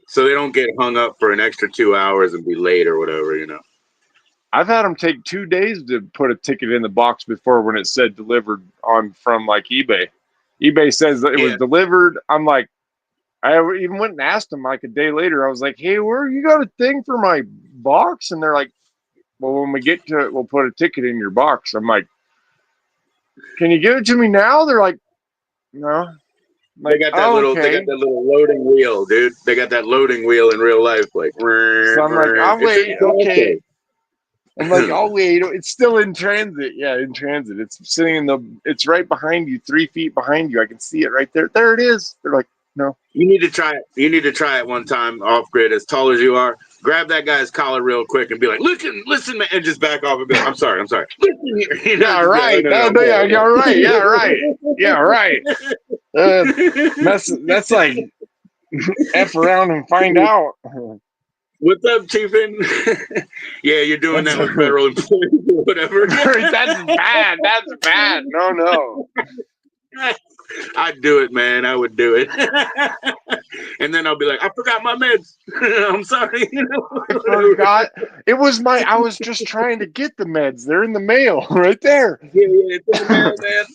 So they don't get hung up for an extra 2 hours and be late or whatever, you know. I've had them take 2 days to put a ticket in the box before when it said delivered on from like eBay. eBay says that it was delivered. I'm like, I even went and asked them like a day later. I was like, hey, where you got a thing for my box? And they're like, well, when we get to it, we'll put a ticket in your box. I'm like, can you give it to me now? They're like, no. Like, they got that little loading wheel, dude. They got that loading wheel in real life, like. So I'm like, I'll wait. Okay. I'm like, I'll wait. It's still in transit. Yeah, in transit. It's sitting it's right behind you, 3 feet behind you. I can see it right there. There it is. They're like, no. You need to try it. You need to try it one time off grid, as tall as you are. Grab that guy's collar real quick and be like, listen, man, and just back off and be like, I'm sorry. Listen here. You know, yeah, right. Yeah, you're right. Yeah, right. Yeah, right. That's like F around and find out. What's up, Chiefin? Yeah, you're doing that with federal employees or whatever. That's bad. That's bad. No. I'd do it, man. I would do it. And then I'll be like, I forgot my meds. I'm sorry. I forgot. I was just trying to get the meds. They're in the mail right there. Yeah, it's in the mail, man.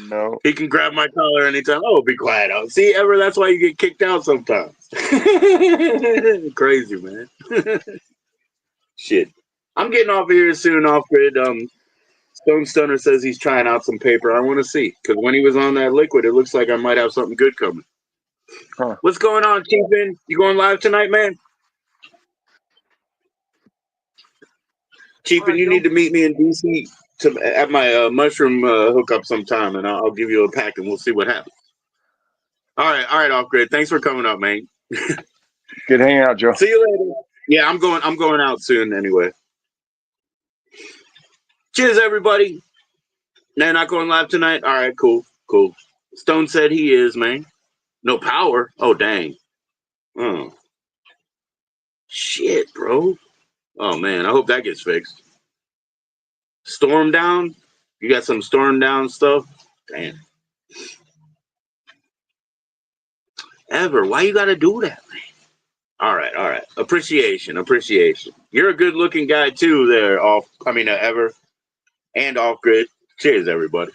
No. He can grab my collar anytime. Oh, be quiet. Oh, see, Ever, that's why you get kicked out sometimes. Crazy, man. Shit. I'm getting off of here soon, off grid. Stone Stunner says he's trying out some paper. I want to see, because when he was on that liquid, it looks like I might have something good coming. Huh. What's going on, Chiefin? You going live tonight, man? Chiefin, you need to meet me in DC at my mushroom hookup sometime, and I'll give you a pack, and we'll see what happens. All right, off grid. Thanks for coming up, man. Good hanging out, Joe. See you later. Yeah, I'm going out soon anyway. Cheers, everybody. Nah, not going live tonight. All right, cool. Stone said he is, man. No power. Oh, dang. Oh, shit, bro. Oh man, I hope that gets fixed. Storm down. You got some storm down stuff. Damn. Ever, why you gotta do that, man? All right. Appreciation. You're a good looking guy too there, Ever. And off grid. Cheers, everybody.